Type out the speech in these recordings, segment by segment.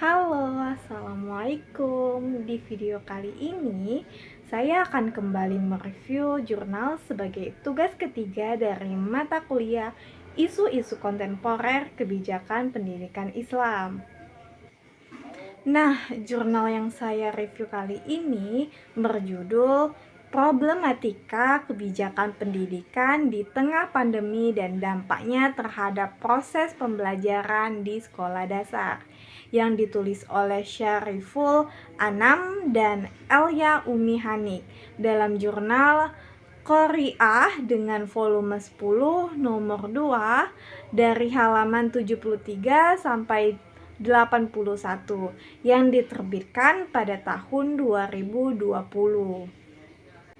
Halo, assalamualaikum. Di video kali ini, saya akan kembali mereview jurnal sebagai tugas ketiga dari mata kuliah Isu-isu Kontemporer Kebijakan Pendidikan Islam. Nah, jurnal yang saya review kali ini berjudul Problematika Kebijakan Pendidikan di Tengah Pandemi dan Dampaknya Terhadap Proses Pembelajaran di Sekolah Dasar, yang ditulis oleh Syariful Anam dan Elia Umi Hanik dalam jurnal Qori'ah dengan volume 10 nomor 2 dari halaman 73 sampai 81 yang diterbitkan pada tahun 2020.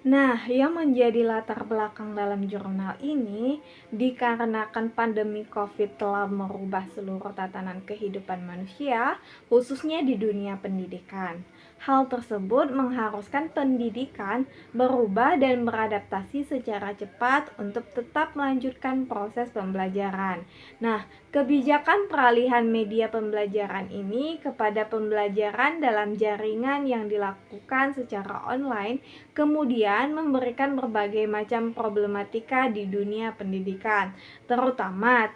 Nah, yang menjadi latar belakang dalam jurnal ini dikarenakan pandemi COVID telah merubah seluruh tatanan kehidupan manusia, khususnya di dunia pendidikan. Hal tersebut mengharuskan pendidikan berubah dan beradaptasi secara cepat untuk tetap melanjutkan proses pembelajaran. Nah, kebijakan peralihan media pembelajaran ini kepada pembelajaran dalam jaringan yang dilakukan secara online kemudian memberikan berbagai macam problematika di dunia pendidikan, terutama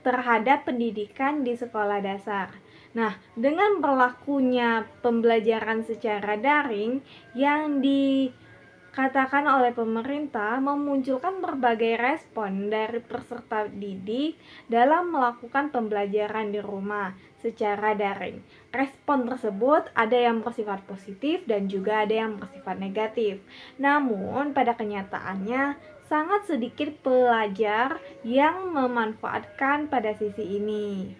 terhadap pendidikan di sekolah dasar. Nah, dengan berlakunya pembelajaran secara daring yang dikatakan oleh pemerintah memunculkan berbagai respon dari peserta didik dalam melakukan pembelajaran di rumah secara daring. Respon tersebut ada yang bersifat positif dan juga ada yang bersifat negatif. Namun, pada kenyataannya sangat sedikit pelajar yang memanfaatkan pada sisi ini.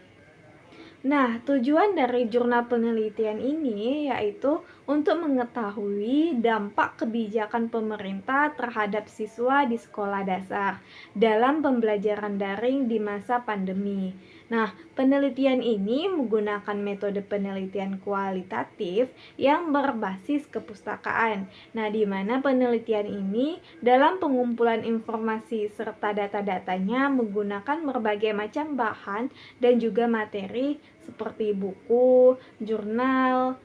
Nah, tujuan dari jurnal penelitian ini yaitu untuk mengetahui dampak kebijakan pemerintah terhadap siswa di sekolah dasar dalam pembelajaran daring di masa pandemi. Nah, penelitian ini menggunakan metode penelitian kualitatif yang berbasis kepustakaan. Nah, di mana penelitian ini dalam pengumpulan informasi serta data-datanya menggunakan berbagai macam bahan dan juga materi seperti buku, jurnal,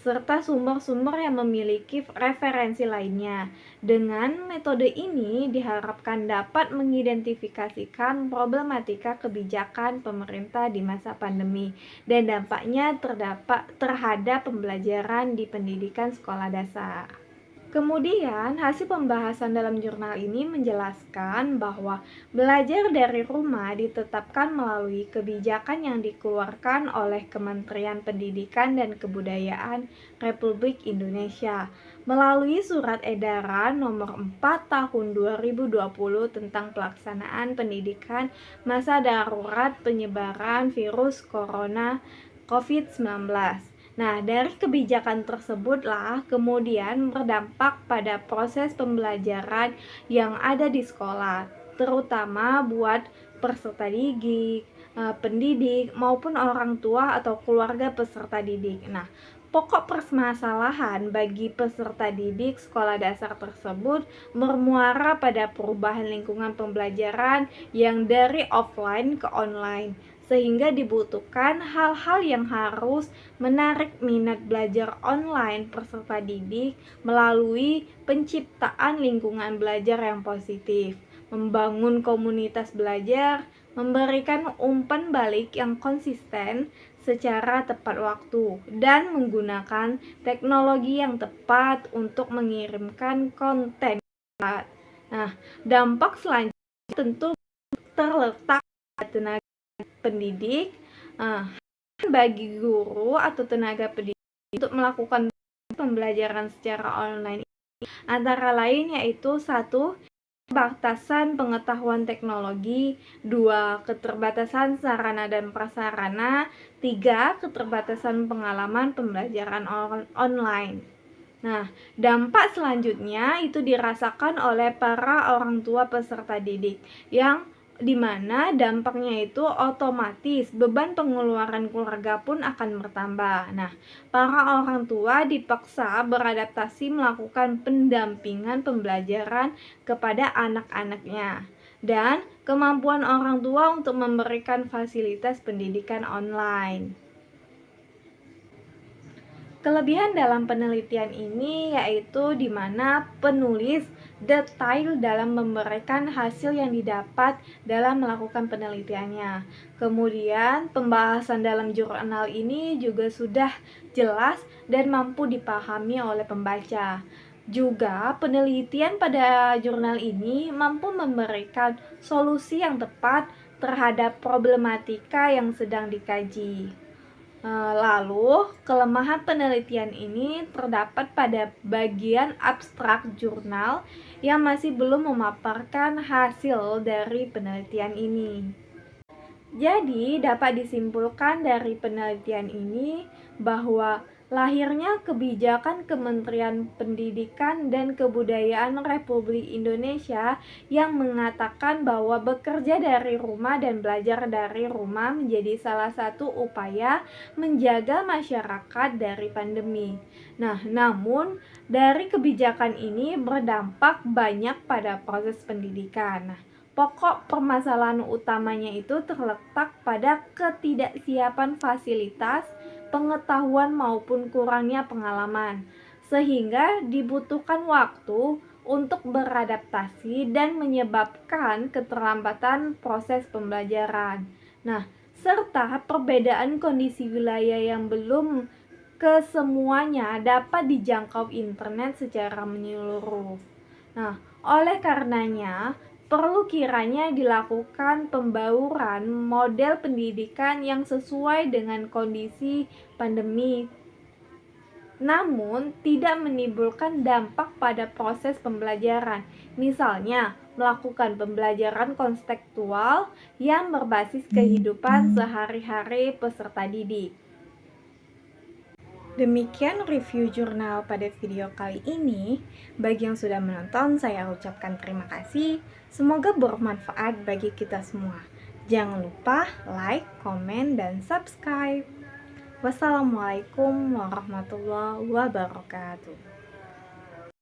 serta sumber-sumber yang memiliki referensi lainnya. Dengan metode ini diharapkan dapat mengidentifikasikan problematika kebijakan pemerintah di masa pandemi dan dampaknya terhadap pembelajaran di pendidikan sekolah dasar. Kemudian, hasil pembahasan dalam jurnal ini menjelaskan bahwa belajar dari rumah ditetapkan melalui kebijakan yang dikeluarkan oleh Kementerian Pendidikan dan Kebudayaan Republik Indonesia melalui Surat Edaran Nomor 4 Tahun 2020 tentang pelaksanaan pendidikan masa darurat penyebaran virus corona COVID-19. Nah, dari kebijakan tersebutlah kemudian berdampak pada proses pembelajaran yang ada di sekolah, terutama buat peserta didik, pendidik, maupun orang tua atau keluarga peserta didik. Nah, pokok permasalahan bagi peserta didik sekolah dasar tersebut bermuara pada perubahan lingkungan pembelajaran yang dari offline ke online, sehingga dibutuhkan hal-hal yang harus menarik minat belajar online peserta didik melalui penciptaan lingkungan belajar yang positif, membangun komunitas belajar, memberikan umpan balik yang konsisten secara tepat waktu, dan menggunakan teknologi yang tepat untuk mengirimkan konten. Nah, dampak selanjutnya tentu terletak pada tenaga pendidik, bagi guru atau tenaga pendidik untuk melakukan pembelajaran secara online antara lain yaitu 1. Keterbatasan pengetahuan teknologi, 2. Keterbatasan sarana dan prasarana, 3. Keterbatasan pengalaman pembelajaran online. Nah, dampak selanjutnya itu dirasakan oleh para orang tua peserta didik yang dimana dampaknya itu otomatis beban pengeluaran keluarga pun akan bertambah. Nah, para orang tua dipaksa beradaptasi melakukan pendampingan pembelajaran kepada anak-anaknya dan kemampuan orang tua untuk memberikan fasilitas pendidikan online. Kelebihan dalam penelitian ini yaitu di mana penulis detail dalam memberikan hasil yang didapat dalam melakukan penelitiannya. Kemudian, pembahasan dalam jurnal ini juga sudah jelas dan mampu dipahami oleh pembaca. Juga, penelitian pada jurnal ini mampu memberikan solusi yang tepat terhadap problematika yang sedang dikaji. Lalu, kelemahan penelitian ini terdapat pada bagian abstrak jurnal yang masih belum memaparkan hasil dari penelitian ini. Jadi, dapat disimpulkan dari penelitian ini bahwa lahirnya kebijakan Kementerian Pendidikan dan Kebudayaan Republik Indonesia yang mengatakan bahwa bekerja dari rumah dan belajar dari rumah menjadi salah satu upaya menjaga masyarakat dari pandemi. Nah, namun dari kebijakan ini berdampak banyak pada proses pendidikan. Nah, pokok permasalahan utamanya itu terletak pada ketidaksiapan fasilitas, pengetahuan maupun kurangnya pengalaman, sehingga dibutuhkan waktu untuk beradaptasi dan menyebabkan keterlambatan proses pembelajaran. Nah, serta perbedaan kondisi wilayah yang belum kesemuanya dapat dijangkau internet secara menyeluruh. Nah, oleh karenanya, perlu kiranya dilakukan pembauran model pendidikan yang sesuai dengan kondisi pandemi, namun tidak menimbulkan dampak pada proses pembelajaran. Misalnya, melakukan pembelajaran kontekstual yang berbasis kehidupan sehari-hari peserta didik. Demikian review jurnal pada video kali ini. Bagi yang sudah menonton, saya ucapkan terima kasih. Semoga bermanfaat bagi kita semua. Jangan lupa like, komen, dan subscribe. Wassalamualaikum warahmatullahi wabarakatuh.